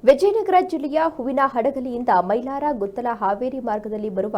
ವಿಜಯನಗರ ಜಿಲ್ಲೆಯ ಹೂವಿನ ಹಡಗಲಿಯಿಂದ ಮೈಲಾರ ಗುತ್ತಲ ಹಾವೇರಿ ಮಾರ್ಗದಲ್ಲಿ ಬರುವ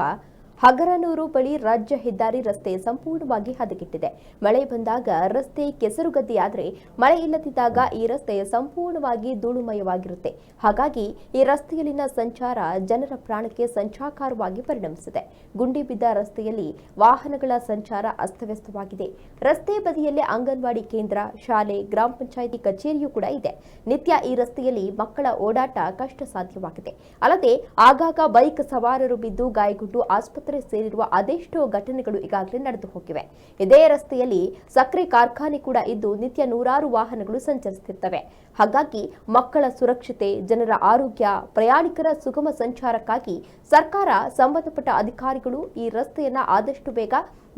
ಹಗರನೂರು ಬಳಿ ರಾಜ್ಯ ಹೆದ್ದಾರಿ ರಸ್ತೆ ಸಂಪೂರ್ಣವಾಗಿ ಹದಗೆಟ್ಟಿದೆ. ಮಳೆ ಬಂದಾಗ ರಸ್ತೆ ಕೆಸರುಗದ್ದೆಯಾದರೆ ಮಳೆ ಇಲ್ಲದಿದ್ದಾಗ ಈ ರಸ್ತೆ ಸಂಪೂರ್ಣವಾಗಿ ಧೂಳುಮಯವಾಗಿರುತ್ತೆ. ಹಾಗಾಗಿ ಈ ರಸ್ತೆಯಲ್ಲಿನ ಸಂಚಾರ ಜನರ ಪ್ರಾಣಕ್ಕೆ ಸಂಚಾರವಾಗಿ ಪರಿಣಮಿಸಿದೆ. ಗುಂಡಿ ಬಿದ್ದ ರಸ್ತೆಯಲ್ಲಿ ವಾಹನಗಳ ಸಂಚಾರ ಅಸ್ತವ್ಯಸ್ತವಾಗಿದೆ. ರಸ್ತೆ ಬದಿಯಲ್ಲೇ ಅಂಗನವಾಡಿ ಕೇಂದ್ರ, ಶಾಲೆ, ಗ್ರಾಮ ಪಂಚಾಯಿತಿ ಕಚೇರಿಯೂ ಕೂಡ ಇದೆ. ನಿತ್ಯ ಈ ರಸ್ತೆಯಲ್ಲಿ ಮಕ್ಕಳ ಓಡಾಟ ಕಷ್ಟ ಸಾಧ್ಯವಾಗಿದೆ. ಅಲ್ಲದೆ ಆಗಾಗ ಬೈಕ್ ಸವಾರರು ಬಿದ್ದು ಗಾಯಗೊಂಡು ಆಸ್ಪತ್ರೆ ಸೇರಿರುವ ಅದೆಷ್ಟೋ ಘಟನೆಗಳು ಈಗಾಗಲೇ ನಡೆದು ಹೋಗಿವೆ. ಇದೇ ರಸ್ತೆಯಲ್ಲಿ ಸಕ್ಕರೆ ಕಾರ್ಖಾನೆ ಕೂಡ ಇದ್ದು ನಿತ್ಯ ನೂರಾರು ವಾಹನಗಳು ಸಂಚರಿಸುತ್ತಿರ್ತವೆ. ಹಾಗಾಗಿ ಮಕ್ಕಳ ಸುರಕ್ಷತೆ, ಜನರ ಆರೋಗ್ಯ, ಪ್ರಯಾಣಿಕರ ಸುಗಮ ಸಂಚಾರಕ್ಕಾಗಿ ಸರ್ಕಾರ, ಸಂಬಂಧಪಟ್ಟ ಅಧಿಕಾರಿಗಳು ಈ ರಸ್ತೆಯನ್ನ ಆದಷ್ಟು ಬೇಗ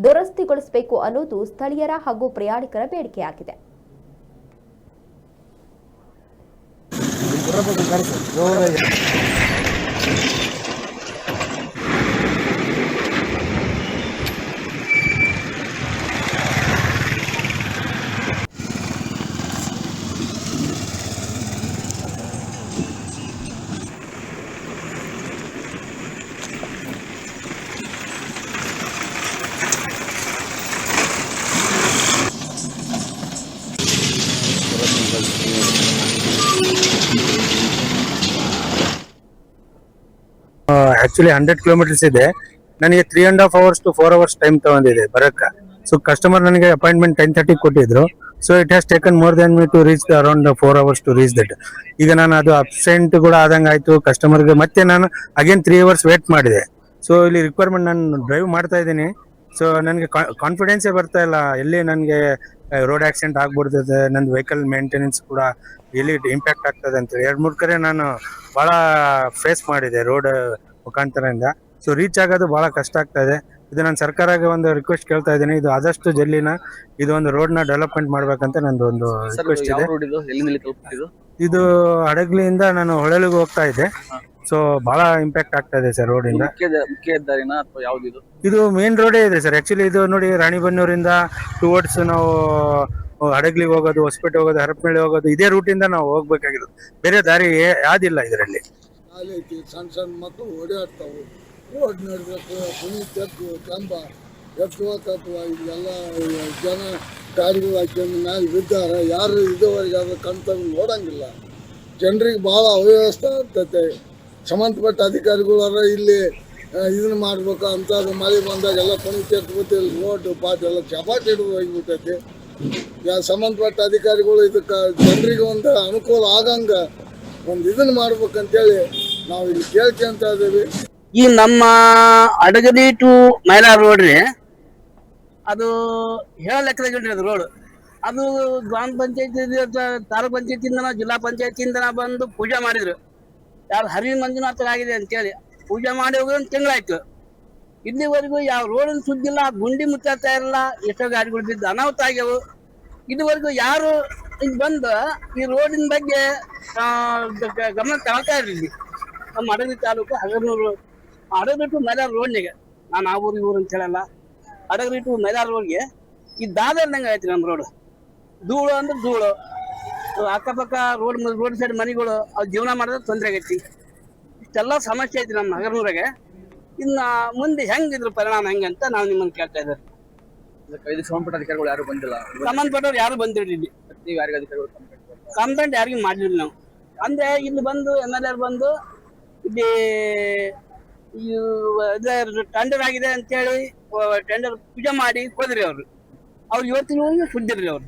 ದುರಸ್ತಿಗೊಳಿಸಬೇಕು ಅನ್ನೋದು ಸ್ಥಳೀಯರ ಹಾಗೂ ಪ್ರಯಾಣಿಕರ ಬೇಡಿಕೆಯಾಗಿದೆ. ಆಕ್ಚುಲಿ 100 ಕಿಲೋಮೀಟರ್ಸ್ ಇದೆ. ನನಗೆ 3.5 hours to 4 hours ಟೈಮ್ ತಗೊಂಡಿದೆ ಬರಕ್ಕ. ಸೊ ಕಸ್ಟಮರ್ ನನಗೆ ಅಪಾಯಿಂಟ್ಮೆಂಟ್ 10:30 ಕೊಟ್ಟಿದ್ರು. So it has taken more than me to reach around 4 hours to reach that. ಈಗ ನಾನು ಅದು ಅಬ್ಸೆಂಟ್ ಕೂಡ ಆದಂಗೆ ಆಯ್ತು ಕಸ್ಟಮರ್ಗೆ. ಮತ್ತೆ ನಾನು ಅಗೇನ್ 3 hours ವೇಟ್ ಮಾಡಿದೆ. ಸೊ ಇಲ್ಲಿ ರಿಕ್ವೈರ್ಮೆಂಟ್ ನಾನು ಡ್ರೈವ್ ಮಾಡ್ತಾ ಇದ್ದೀನಿ. ಸೊ ನನಗೆ ಕಾನ್ಫಿಡೆನ್ಸೇ ಬರ್ತಾ ಇಲ್ಲ. ಎಲ್ಲಿ ನನಗೆ ರೋಡ್ ಆಕ್ಸಿಡೆಂಟ್ ಆಗ್ಬಿಡ್ತದೆ, ನಂದು ವೆಹಿಕಲ್ ಮೇಂಟೆನೆನ್ಸ್ ಕೂಡ ಎಲ್ಲಿ ಇಂಪ್ಯಾಕ್ಟ್ ಆಗ್ತದೆ ಅಂತ 2-3 ಕಡೆ ನಾನು ಬಹಳ ಫೇಸ್ ಮಾಡಿದೆ ರೋಡ್ ಮುಖಾಂತರದಿಂದ. ಸೊ ರೀಚ್ ಆಗೋದು ಬಹಳ ಕಷ್ಟ ಆಗ್ತಾ ಇದೆ. ಇದು ನಾನು ಸರ್ಕಾರಕ್ಕೆ ಒಂದು ರಿಕ್ವೆಸ್ಟ್ ಕೇಳ್ತಾ ಇದ್ದೀನಿ, ಇದು ಆದಷ್ಟು ಜಲ್ದಿನ ಇದು ಒಂದು ರೋಡ್ ನ ಡೆವಲಪ್ಮೆಂಟ್ ಮಾಡ್ಬೇಕಂತ ನಂದು ಒಂದು ರಿಕ್ವೆಸ್ಟ್ ಇದೆ. ಇದು ಹಡಗ್ಲಿಯಿಂದ ನಾನು ಹೊಳಲಿಗೆ ಹೋಗ್ತಾ ಇದ್ದೆ. ಸೊ ಬಹಳ ಇಂಪ್ಯಾಕ್ಟ್ ಆಗ್ತಾ ಇದೆ ಸರ್ ರೋಡ್ ಇಂದ. ಇದು ಮೇನ್ ರೋಡೇ ಇದೆ ಸರ್. ಆಕ್ಚುಲಿ ಇದು ನೋಡಿ, ರಾಣಿಬೆನ್ನೂರಿಂದ ಟುವರ್ಡ್ಸ್ ನಾವು ಹಡಗ್ಲಿಗೆ ಹೋಗೋದು, ಹೊಸಪೇಟೆ ಹೋಗೋದು, ಹರಪನಹಳ್ಳಿ ಹೋಗೋದು, ಇದೇ ರೂಟ್ ಇಂದ ನಾವು ಹೋಗ್ಬೇಕಾಗಿರೋದು. ಬೇರೆ ದಾರಿ ಯಾವ್ದಿಲ್ಲ ಇದರಲ್ಲಿ. ಸಣ್ಣ ಸಣ್ಣ ಮಕ್ಕಳು ಓಡಾಡ್ತಾವು, ರೋಡ್ ನಡಬೇಕು, ಕುಣಿ ತೆತ್ತು ಕಂಬ ಎತ್ತುವ ತತ್ವ, ಇದೆಲ್ಲ ಜನ ಗಾಡಿಗಳು ಹಾಕೊಂಡು ಮ್ಯಾಲೆ ಬಿದ್ದಾರೆ. ಯಾರು ಇದುವರೆಗೆ ಅದು ಕಣ್ತಂದು ನೋಡಂಗಿಲ್ಲ. ಜನರಿಗೆ ಭಾಳ ಅವ್ಯವಸ್ಥೆ ಆಗ್ತೈತೆ. ಸಂಬಂಧಪಟ್ಟ ಅಧಿಕಾರಿಗಳಾರ ಇಲ್ಲಿ ಇದನ್ನ ಮಾಡ್ಬೇಕು ಅಂತದ್ದು. ಮಳೆ ಬಂದಾಗ ಎಲ್ಲ ಕುಣಿ ತೆತ್ಬಿಟ್ಟು ಇಲ್ಲಿ ರೋಡ್ ಪಾಟ್ ಎಲ್ಲ ಚಪಾಟಿ ಹಿಡಿದು ಹೋಗಿಬಿಟ್ಟೈತಿ. ಸಂಬಂಧಪಟ್ಟ ಅಧಿಕಾರಿಗಳು ಇದಕ್ಕೆ ಜನರಿಗೆ ಒಂದು ಅನುಕೂಲ ಆಗಂಗ ಒಂದು ಇದನ್ನ ಮಾಡ್ಬೇಕಂತೇಳಿ ನಾವು ಇಲ್ಲಿ ಕೇಳ್ಕೊಂತ ಇದ್ದೀವಿ. ಈ ನಮ್ಮ ಹಡಗಲಿ ಟು ಮೈಲಾರ ರೋಡ್ ರೀ, ಅದು ಹೇಳ ಲೆಕ್ಕದಾಗ ರೋಡ್. ಅದು ಗ್ರಾಮ ಪಂಚಾಯತಿ, ತಾಲೂಕ್ ಪಂಚಾಯತಿಯಿಂದ, ಜಿಲ್ಲಾ ಪಂಚಾಯತಿಯಿಂದ ಬಂದು ಪೂಜೆ ಮಾಡಿದ್ರು. ಯಾರು ಹರಿವಿ ಮಂಜುನಾಥ ಆಗಿದೆ ಅಂತೇಳಿ ಪೂಜೆ ಮಾಡಿ ಹೋಗಿ 1 ತಿಂಗಳಾಯ್ತು. ಇಲ್ಲಿವರೆಗೂ ಯಾವ ರೋಡಿನ ಸುದ್ದಿಲ್ಲ, ಗುಂಡಿ ಮುಚ್ಚಾತಾ ಇರಲ್ಲ, ಎಷ್ಟೋ ಗಾಡಿಗಳು ಬಿದ್ದು ಅನಾಹುತ ಆಗ್ಯಾವು. ಇದುವರೆಗೂ ಯಾರು ಇಲ್ಲಿ ಬಂದು ಈ ರೋಡಿನ ಬಗ್ಗೆ ಗಮನ ತಗೊಳ್ತಾ ಇರಲಿಲ್ಲ. ನಮ್ಮ ಹಡಗಲಿ ತಾಲೂಕು ಹಗರನೂರು ಹಡಗಲಿ ಟು ಮೈಲಾರ ರೋಡ್ನಿಗೆ, ನಾನು ಆ ಊರಿಗೆ ಊರು ಅಂತ ಹೇಳಲ್ಲ, ಹಡಗಲಿ ಟು ಮೈಲಾರ ರೋಡ್ಗೆ ಈ ದಾದಂಗೆ ಐತಿ ನಮ್ಮ ರೋಡ್. ಧೂಳು ಅಂದ್ರೆ ಧೂಳು, ಅಕ್ಕಪಕ್ಕ ರೋಡ್ ಸೈಡ್ ಮನೆಗಳು ಅವ್ರು ಜೀವನ ಮಾಡೋದು ತೊಂದರೆ ಆಗೈತಿ. ಇಷ್ಟೆಲ್ಲ ಸಮಸ್ಯೆ ಐತಿ ನಮ್ಮ ಹಗರನೂರಾಗೆ. ಇನ್ನ ಮುಂದೆ ಹೆಂಗಿದ್ರು ಪರಿಣಾಮ ಹೆಂಗೆ ಅಂತ ನಾವು ನಿಮ್ಮನ್ನು ಕೇಳ್ತಾ ಇದ್ದಾರೆ. ಸಂಬಂಧಪಟ್ಟ ಅಧಿಕಾರಿಗಳು ಯಾರು ಬಂದಿಲ್ಲ, ಸಂಬಂಧಪಟ್ಟವ್ರು ಯಾರು ಬಂದಿರಲಿಲ್ಲ. ನೀವು ಯಾರಿಗೆ ಅಧಿಕಾರಿಗಳು ಕಂಪ್ಲೇಂಟ್ ಯಾರಿಗೂ ಮಾಡ್ಲಿಲ್ಲ ನಾವು. ಅಂದ್ರೆ ಇಲ್ಲಿ ಬಂದು MLA ಬಂದು ಇಲ್ಲಿ ಟೆಂಡರ್ ಆಗಿದೆ ಅಂತೇಳಿ ಟೆಂಡರ್ ಪೂಜೆ ಮಾಡಿ ಹೋದ್ರಿ ಅವ್ರು ಇವತ್ತಿನ ಸುದ್ದಿರ್ರಿ ಅವ್ರು.